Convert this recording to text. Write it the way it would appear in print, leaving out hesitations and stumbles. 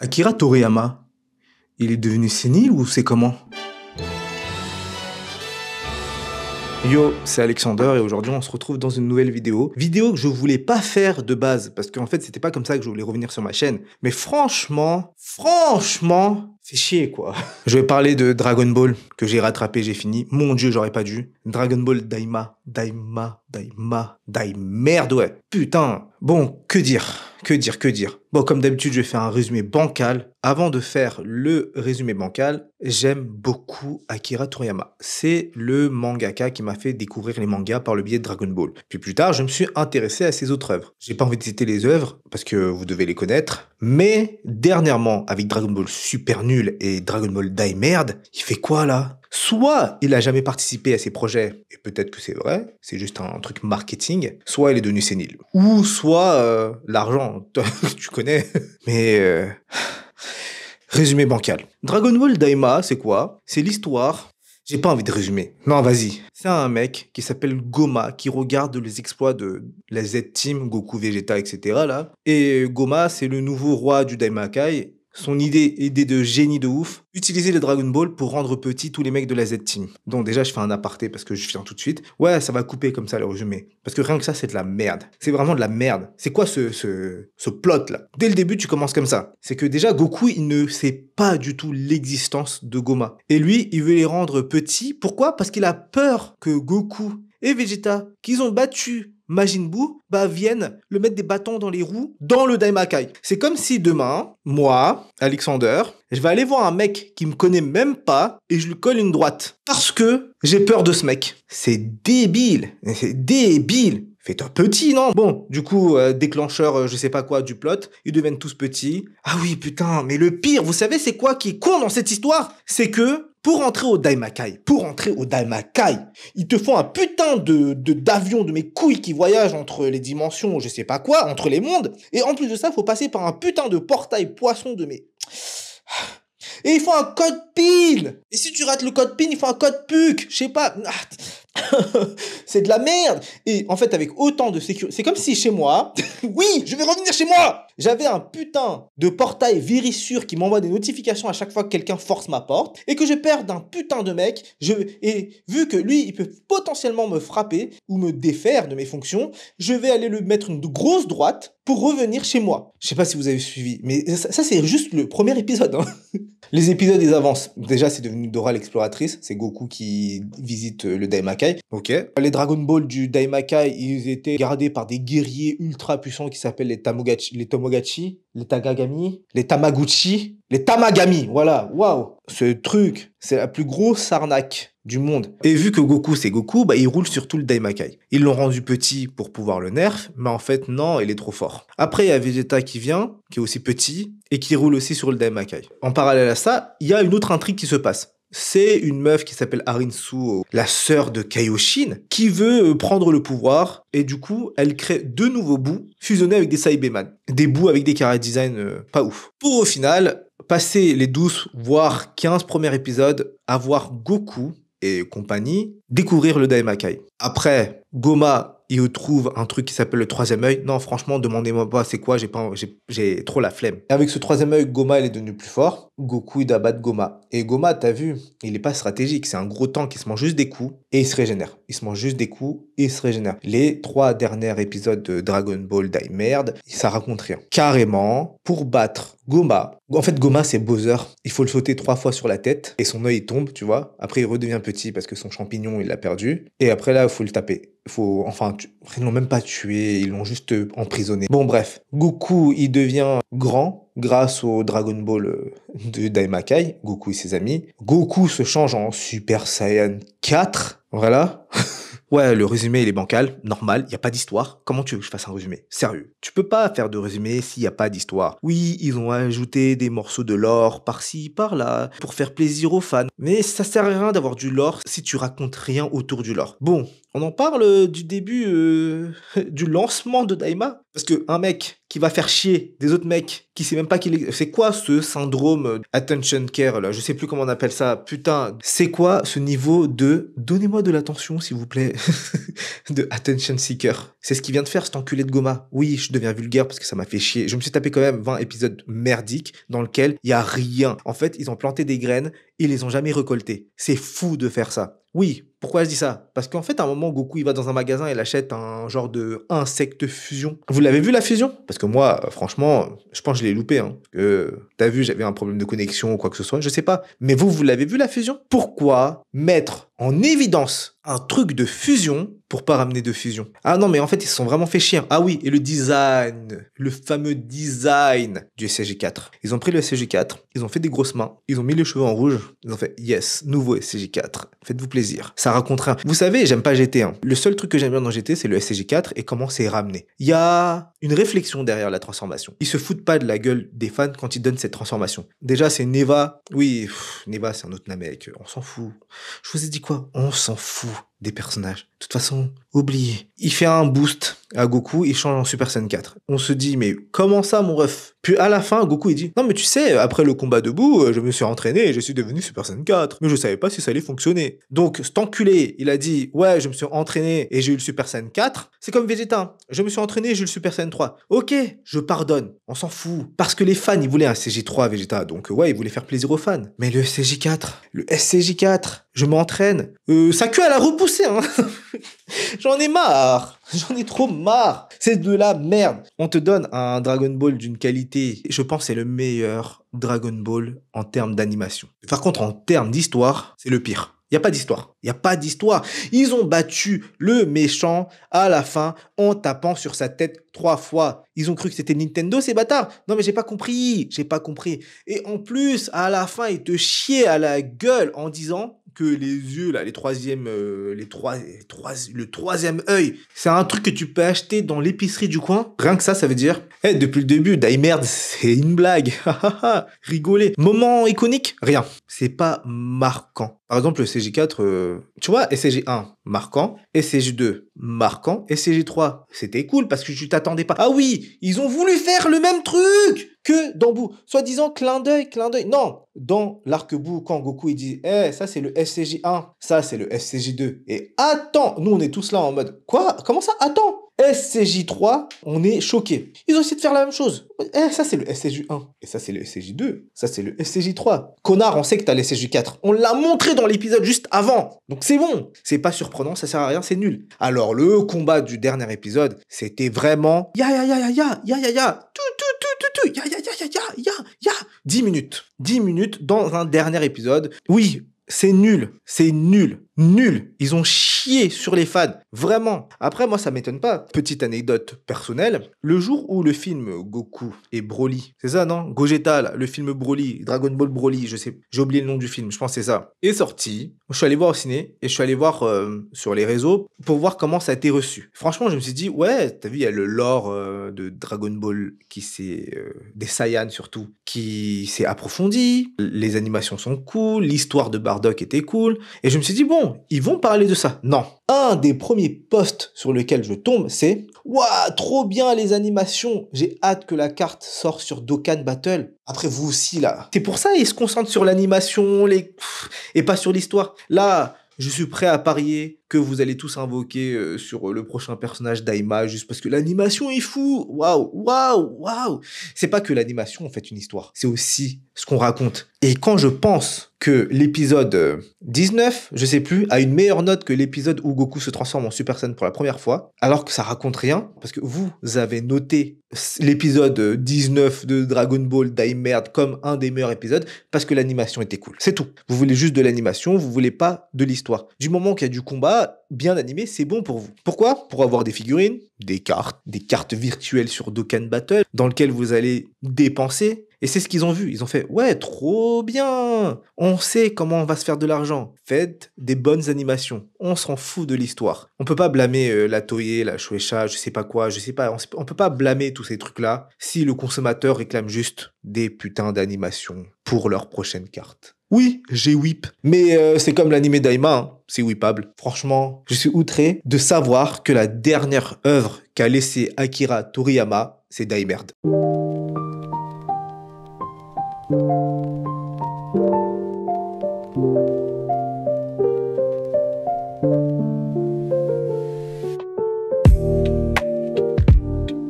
Akira Toriyama, il est devenu sénile ou c'est comment? Yo, c'est Alexander et aujourd'hui on se retrouve dans une nouvelle vidéo. Vidéo que je voulais pas faire de base parce qu'en fait c'était pas comme ça que je voulais revenir sur ma chaîne. Mais franchement, fait chier quoi. Je vais parler de Dragon Ball que j'ai rattrapé, j'ai fini. Mon dieu, j'aurais pas dû. Dragon Ball Daima. Merde ouais. Putain. Bon, que dire? Bon, comme d'habitude, je vais faire un résumé bancal. Avant de faire le résumé bancal, j'aime beaucoup Akira Toriyama. C'est le mangaka qui m'a fait découvrir les mangas par le biais de Dragon Ball. Puis plus tard, je me suis intéressé à ses autres œuvres. J'ai pas envie de citer les œuvres, parce que vous devez les connaître. Mais, dernièrement, avec Dragon Ball Super Nul et Dragon Ball Die Merde, il fait quoi là? Soit il a jamais participé à ces projets, et peut-être que c'est vrai, c'est juste un truc marketing, soit il est devenu sénile. Ou soit l'argent, tu connais. Mais résumé bancal. Dragon Ball Daima, c'est quoi? C'est l'histoire. J'ai pas envie de résumer. Non, vas-y. C'est un mec qui s'appelle Goma, qui regarde les exploits de la Z-Team, Goku, Vegeta, etc. là. Et Goma, c'est le nouveau roi du Daimakai. Son idée de génie de ouf, utiliser les Dragon Ball pour rendre petits tous les mecs de la Z-Team. Donc déjà, je fais un aparté parce que je viens tout de suite. Ouais, ça va couper comme ça le résumé. Parce que rien que ça, c'est de la merde. C'est vraiment de la merde. C'est quoi ce plot là? Dès le début, tu commences comme ça. C'est que déjà, Goku, il ne sait pas du tout l'existence de Goma. Et lui, il veut les rendre petits. Pourquoi? Parce qu'il a peur que Goku et Vegeta, qu'ils ont battu Majin Buu, viennent le mettre des bâtons dans les roues dans le Daimakai. C'est comme si demain, moi, Alexander, je vais aller voir un mec qui me connaît même pas et je lui colle une droite. Parce que j'ai peur de ce mec. C'est débile. Fais-toi petit, non? Bon, du coup, déclencheur, je sais pas quoi, du plot, ils deviennent tous petits. Ah oui, putain, mais le pire, vous savez c'est quoi qui est con dans cette histoire? C'est que, pour entrer au Daimakai, ils te font un putain d'avion de mes couilles qui voyagent entre les dimensions, je sais pas quoi, entre les mondes. Et en plus de ça, faut passer par un putain de portail poisson de mes... Et il faut un code PIN. Et si tu rates le code PIN, il faut un code PUC. Je sais pas. C'est de la merde. Et en fait, avec autant de sécurité, c'est comme si chez moi, oui, je vais revenir chez moi. J'avais un putain de portail Vérissure qui m'envoie des notifications à chaque fois que quelqu'un force ma porte et que je perds d'un putain de mec. Et vu que lui, il peut potentiellement me frapper ou me défaire de mes fonctions, je vais aller lui mettre une grosse droite pour revenir chez moi. Je sais pas si vous avez suivi, mais ça c'est juste le premier épisode. Hein. Les épisodes, ils avancent. Déjà, c'est devenu Dora l'exploratrice. C'est Goku qui visite le Daimakai. Ok. Les Dragon Ball du Daimakai, ils étaient gardés par des guerriers ultra puissants qui s'appellent les Tomogachi, les Tagagami, les Tamaguchi, les Tamagami. Voilà. Waouh. Ce truc, c'est la plus grosse arnaque du monde. Et vu que Goku, c'est Goku, il roule sur tout le Daimakai. Ils l'ont rendu petit pour pouvoir le nerf, mais en fait, non, il est trop fort. Après, il y a Vegeta qui vient, qui est aussi petit, et qui roule aussi sur le Daimakai. En parallèle à ça, il y a une autre intrigue qui se passe. C'est une meuf qui s'appelle Arinsu, la sœur de Kaioshin, qui veut prendre le pouvoir, et du coup, elle crée deux nouveaux bouts, fusionnés avec des Saibaman. Des bouts avec des chara design pas ouf. Pour au final, passer les 12, voire 15 premiers épisodes, avoir Goku et compagnie découvrir le Daimakai. Après, Goma, il trouve un truc qui s'appelle le troisième œil. Non, franchement, demandez-moi pas c'est quoi, j'ai trop la flemme. Et avec ce troisième œil, Goma, il est devenu plus fort. Goku, il doit battre Goma. Et Goma, t'as vu, il est pas stratégique. C'est un gros tank qui se mange juste des coups et il se régénère. Il se mange juste des coups et il se régénère. Les 3 derniers épisodes de Dragon Ball Die Merde, ça raconte rien. Carrément, pour battre Goma, en fait, Goma, c'est Bowser. Il faut le sauter 3 fois sur la tête et son œil il tombe, tu vois. Après, il redevient petit parce que son champignon, il l'a perdu. Et après, là, il faut le taper. Ils l'ont même pas tué, ils l'ont juste emprisonné. Bon, bref. Goku, il devient grand grâce au Dragon Ball de Daimakai. Goku et ses amis. Goku se change en Super Saiyan 4. Voilà. Ouais, le résumé, il est bancal, normal, y a pas d'histoire. Comment tu veux que je fasse un résumé? Sérieux. Tu peux pas faire de résumé s'il y a pas d'histoire. Oui, ils ont ajouté des morceaux de lore par-ci, par-là, pour faire plaisir aux fans. Mais ça sert à rien d'avoir du lore si tu racontes rien autour du lore. Bon, on en parle du début du lancement de Daima. Parce que un mec qui va faire chier des autres mecs qui sait même pas qu'il est... C'est quoi ce syndrome attention care là? Je sais plus comment on appelle ça. Putain, c'est quoi ce niveau de donnez-moi de l'attention s'il vous plaît? de Attention Seeker. C'est ce qu'il vient de faire, cet enculé de Goma. Oui, je deviens vulgaire parce que ça m'a fait chier. Je me suis tapé quand même 20 épisodes merdiques dans lesquels il y a rien. En fait, ils ont planté des graines, ils les ont jamais récoltées. C'est fou de faire ça. Oui, pourquoi je dis ça? Parce qu'en fait, à un moment, Goku, il va dans un magasin et il achète un genre de insecte fusion. Vous l'avez vu, la fusion? Parce que moi, franchement, je pense que je l'ai loupé. Hein. T'as vu, j'avais un problème de connexion ou quoi que ce soit, je sais pas. Mais vous l'avez vu, la fusion? Pourquoi mettre en évidence un truc de fusion pour pas ramener de fusion? Ah non, mais en fait, ils se sont vraiment fait chier. Ah oui, et le design, le fameux design du SCJ4. Ils ont pris le SCJ4, ils ont fait des grosses mains, ils ont mis les cheveux en rouge, ils ont fait yes, nouveau SCJ4, faites-vous plaisir. Ça raconte rien. Vous savez, j'aime pas GT. Hein. Le seul truc que j'aime bien dans GT, c'est le SCJ4 et comment c'est ramené. Il y a une réflexion derrière la transformation. Ils se foutent pas de la gueule des fans quand ils donnent cette transformation. Déjà, c'est Neva. Oui, Neva, c'est un autre Namek. On s'en fout. Je vous ai dit quoi? On s'en fout des personnages. De toute façon, oubliez. Il fait un boost à Goku, il change en Super Saiyan 4. On se dit, mais comment ça, mon ref? Puis à la fin, Goku, il dit, non, mais tu sais, après le combat debout, je me suis entraîné et je suis devenu Super Saiyan 4. Mais je savais pas si ça allait fonctionner. Donc, cet enculé, il a dit, ouais, je me suis entraîné et j'ai eu le Super Saiyan 4. C'est comme Vegeta. Je me suis entraîné et j'ai eu le Super Saiyan 3. Ok, je pardonne. On s'en fout. Parce que les fans, ils voulaient un CJ3 Vegeta. Donc, ouais, ils voulaient faire plaisir aux fans. Mais le SCJ4, je m'entraîne. Sa queue, elle a repoussé, hein. J'en ai marre. J'en ai trop marre. C'est de la merde. On te donne un Dragon Ball d'une qualité, je pense que c'est le meilleur Dragon Ball en termes d'animation. Par contre, en termes d'histoire, c'est le pire. Il n'y a pas d'histoire. Il n'y a pas d'histoire. Ils ont battu le méchant à la fin en tapant sur sa tête 3 fois. Ils ont cru que c'était Nintendo, ces bâtards. Non, mais j'ai pas compris. J'ai pas compris. Et en plus, à la fin, ils te chiaient à la gueule en disant que les yeux, là, le troisième œil, c'est un truc que tu peux acheter dans l'épicerie du coin. Rien que ça veut dire, depuis le début, merde, c'est une blague. Rigoler. Moment iconique? Rien. C'est pas marquant. Par exemple, le CJ4, tu vois, SCJ1, marquant, SCJ2, marquant, SCJ3, c'était cool parce que tu t'attendais pas. Ah oui, ils ont voulu faire le même truc que dans Boo. Soi-disant, clin d'œil. Non, dans l'arc-bout, quand Goku il dit, ça c'est le SCJ1, ça c'est le SCJ2. Et attends, nous on est tous là en mode, quoi? Comment ça? Attends! SCJ3, on est choqués. Ils ont essayé de faire la même chose. Ça c'est le SCJ1. Et ça c'est le SCJ2. Ça c'est le SCJ3. Connard, on sait que t'as le SCJ4. On l'a montré dans l'épisode juste avant. Donc c'est bon. C'est pas surprenant, ça sert à rien, c'est nul. Alors le combat du dernier épisode, c'était vraiment... Ya. 10 minutes. 10 minutes dans un dernier épisode. Oui, c'est nul. Ils ont chié sur les fans. Vraiment. Après, moi, ça m'étonne pas. Petite anecdote personnelle. Le jour où le film Goku et Broly, c'est ça, non? Gogeta, là, le film Broly, Dragon Ball Broly, je sais, j'ai oublié le nom du film, je pense que c'est ça, est sorti. Je suis allé voir au ciné et je suis allé voir sur les réseaux pour voir comment ça a été reçu. Franchement, je me suis dit, ouais, t'as vu, il y a le lore de Dragon Ball qui s'est... des Saiyans surtout, qui s'est approfondi. Les animations sont cool, l'histoire de Bardock était cool. Et je me suis dit, bon, ils vont parler de ça. Non. Un des premiers posts sur lequel je tombe, c'est « Waouh, trop bien les animations. J'ai hâte que la carte sorte sur Dokkan Battle. » Après, vous aussi, là. C'est pour ça ils se concentrent sur l'animation et pas sur l'histoire. Là, je suis prêt à parier que vous allez tous invoquer sur le prochain personnage Daima juste parce que l'animation est fou. Waouh. C'est pas que l'animation en fait une histoire. C'est aussi ce qu'on raconte. Et quand je pense que l'épisode 19, je sais plus, a une meilleure note que l'épisode où Goku se transforme en Super Saiyan pour la première fois, alors que ça raconte rien, parce que vous avez noté l'épisode 19 de Dragon Ball Daimerd comme un des meilleurs épisodes, parce que l'animation était cool. C'est tout. Vous voulez juste de l'animation, vous voulez pas de l'histoire. Du moment qu'il y a du combat, bien animé, c'est bon pour vous. Pourquoi? Pour avoir des figurines, des cartes virtuelles sur Dokkan Battle, dans lesquelles vous allez dépenser. Et c'est ce qu'ils ont vu. Ils ont fait, ouais, trop bien. On sait comment on va se faire de l'argent. Faites des bonnes animations. On s'en fout de l'histoire. On peut pas blâmer la Toei, la Shueisha, je sais pas quoi, on peut pas blâmer tous ces trucs-là si le consommateur réclame juste des putains d'animations pour leur prochaine carte. Oui, j'ai whip. Mais c'est comme l'animé Daima, hein. C'est whippable. Franchement, je suis outré de savoir que la dernière œuvre qu'a laissé Akira Toriyama, c'est Daimerd.